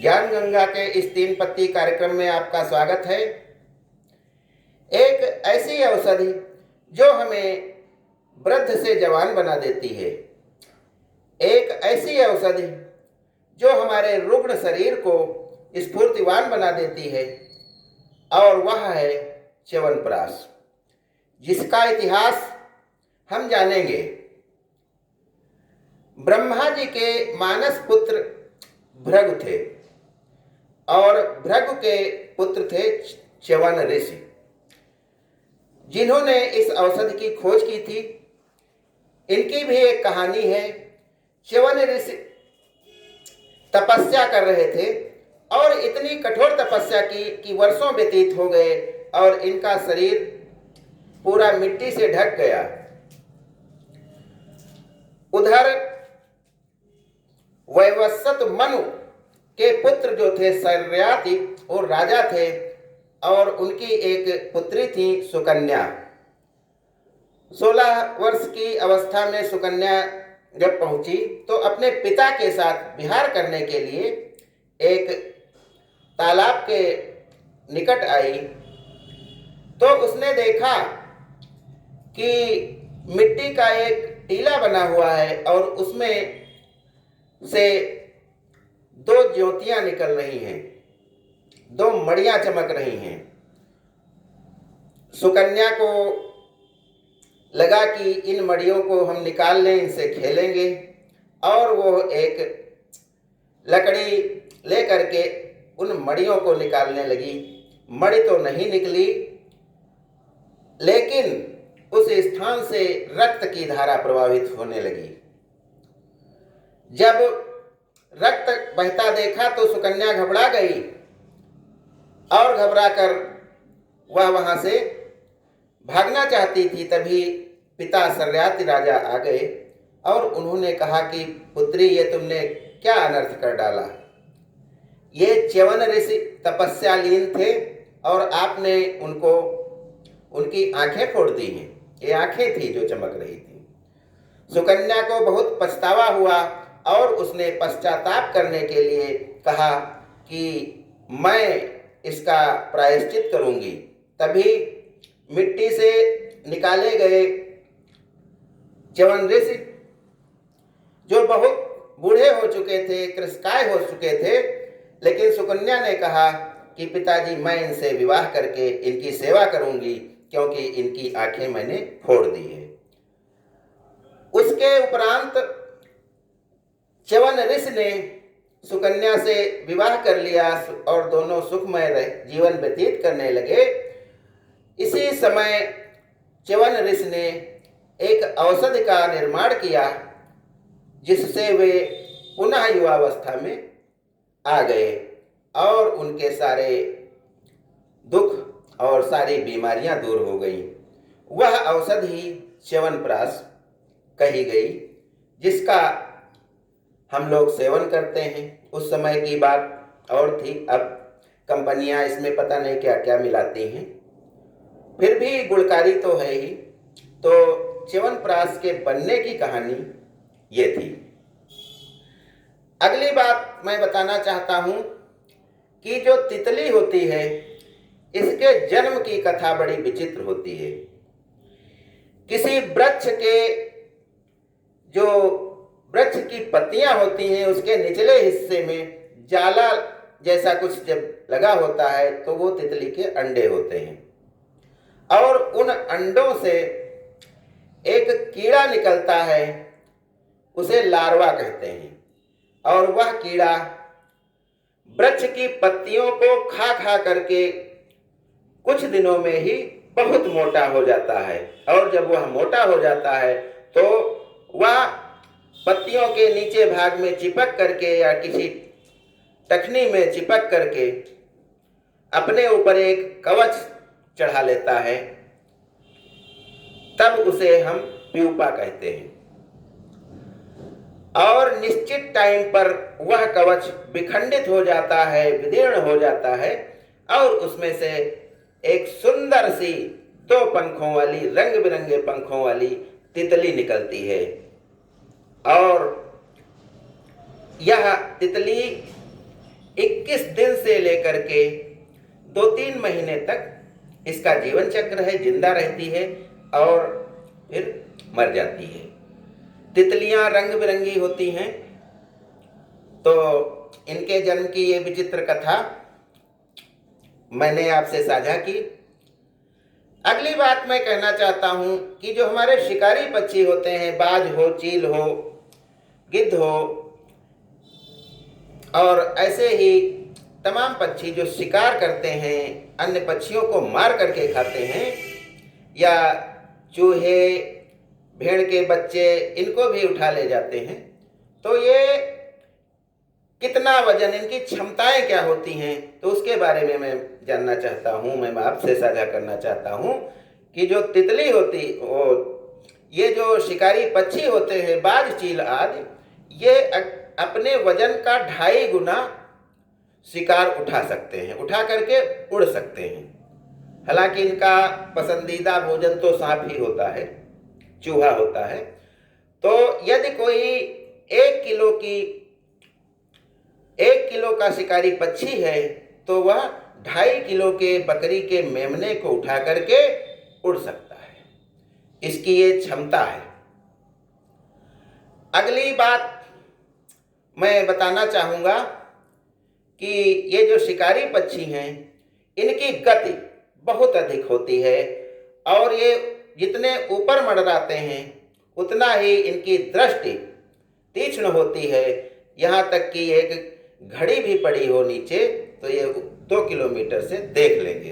ज्ञान गंगा के इस 3 पत्ती कार्यक्रम में आपका स्वागत है। एक ऐसी औषधि जो हमें वृद्ध से जवान बना देती है, एक ऐसी औषधि जो हमारे रुग्ण शरीर को स्फूर्तिवान बना देती है, और वह है च्यवनप्राश, जिसका इतिहास हम जानेंगे। ब्रह्मा जी के मानस पुत्र भृगु थे और भृगु के पुत्र थे च्यवन ऋषि, जिन्होंने इस औषधि की खोज की थी। इनकी भी एक कहानी है। च्यवन ऋषि तपस्या कर रहे थे और इतनी कठोर तपस्या की कि वर्षों व्यतीत हो गए और इनका शरीर पूरा मिट्टी से ढक गया। उधर वैवस्वत मनु के पुत्र जो थे शर्याति, और राजा थे, और उनकी एक पुत्री थी सुकन्या। 16 वर्ष की अवस्था में सुकन्या जब पहुंची तो अपने पिता के साथ विहार करने के लिए एक तालाब के निकट आई, तो उसने देखा कि मिट्टी का एक टीला बना हुआ है और उसमें से 2 ज्योतियां निकल रही हैं, 2 मड़ियां चमक रही हैं। सुकन्या को लगा कि इन मड़ियों को हम निकाल लें, इनसे खेलेंगे, और वो एक लकड़ी लेकर के उन मड़ियों को निकालने लगी। मड़ि तो नहीं निकली, लेकिन उस स्थान से रक्त की धारा प्रवाहित होने लगी। जब रक्त बहता देखा तो सुकन्या घबरा गई और घबराकर वह वहां से भागना चाहती थी। तभी पिता शर्याति राजा आ गए और उन्होंने कहा कि पुत्री, ये तुमने क्या अनर्थ कर डाला। ये च्यवन ऋषि तपस्यालीन थे और आपने उनकी आंखें फोड़ दी हैं। ये आंखें थी जो चमक रही थी। सुकन्या को बहुत पछतावा हुआ और उसने पश्चाताप करने के लिए कहा कि मैं इसका प्रायश्चित करूंगी। तभी मिट्टी से निकाले गए च्यवन ऋषि, जो बहुत बूढ़े हो चुके थे, कृशकाय हो चुके थे, लेकिन सुकन्या ने कहा कि पिताजी, मैं इनसे विवाह करके इनकी सेवा करूंगी, क्योंकि इनकी आंखें मैंने फोड़ दी है। उसके उपरांत च्यवन ऋषि ने सुकन्या से विवाह कर लिया और दोनों सुखमय जीवन व्यतीत करने लगे। इसी समय च्यवन ऋषि ने एक औषधि का निर्माण किया, जिससे वे पुनः युवावस्था में आ गए और उनके सारे दुख और सारी बीमारियां दूर हो गई। वह औषधि च्यवनप्राश कही गई, जिसका हम लोग सेवन करते हैं। उस समय की बात और थी, अब कंपनियां इसमें पता नहीं क्या क्या मिलाती हैं, फिर भी गुणकारी तो है ही। तो च्यवनप्राश के बनने की कहानी ये थी। अगली बात मैं बताना चाहता हूं कि जो तितली होती है, इसके जन्म की कथा बड़ी विचित्र होती है। किसी वृक्ष की पत्तियां होती हैं, उसके निचले हिस्से में जाला जैसा कुछ जब लगा होता है तो वो तितली के अंडे होते हैं, और उन अंडों से एक कीड़ा निकलता है, उसे लार्वा कहते हैं। और वह कीड़ा वृक्ष की पत्तियों को खा खा करके कुछ दिनों में ही बहुत मोटा हो जाता है, और जब वह मोटा हो जाता है तो वह पत्तियों के नीचे भाग में चिपक करके या किसी टखनी में चिपक करके अपने ऊपर एक कवच चढ़ा लेता है, तब उसे हम प्यूपा कहते हैं। और निश्चित टाइम पर वह कवच विखंडित हो जाता है, विदीर्ण हो जाता है, और उसमें से एक सुंदर सी 2 पंखों वाली, रंग बिरंगे पंखों वाली तितली निकलती है। और यह तितली 21 दिन से लेकर के 2-3 महीने तक इसका जीवन चक्र है, जिंदा रहती है और फिर मर जाती है। तितलियां रंग बिरंगी होती हैं, तो इनके जन्म की ये विचित्र कथा मैंने आपसे साझा की। अगली बात मैं कहना चाहता हूं कि जो हमारे शिकारी पक्षी होते हैं, बाज हो, चील हो, गिद्ध हो और ऐसे ही तमाम पक्षी जो शिकार करते हैं, अन्य पक्षियों को मार करके खाते हैं, या चूहे, भेड़ के बच्चे, इनको भी उठा ले जाते हैं, तो ये कितना वजन, इनकी क्षमताएं क्या होती हैं, तो उसके बारे में मैं जानना चाहता हूं। मैं आपसे साझा करना चाहता हूं कि जो तितली होती, ये जो शिकारी पक्षी होते हैं, बाज, चील आदि, ये अपने वजन का 2.5 गुना शिकार उठा सकते हैं, उठा करके उड़ सकते हैं। हालांकि इनका पसंदीदा भोजन तो सांप ही होता है, चूहा होता है। तो यदि कोई 1 किलो का शिकारी पक्षी है, तो वह 2.5 किलो के बकरी के मेमने को उठा करके उड़ सकता है। इसकी ये क्षमता है। अगली बात मैं बताना चाहूँगा कि ये जो शिकारी पक्षी हैं, इनकी गति बहुत अधिक होती है और ये जितने ऊपर मंडराते हैं उतना ही इनकी दृष्टि तीक्ष्ण होती है। यहाँ तक कि एक घड़ी भी पड़ी हो नीचे तो ये 2 किलोमीटर से देख लेंगे।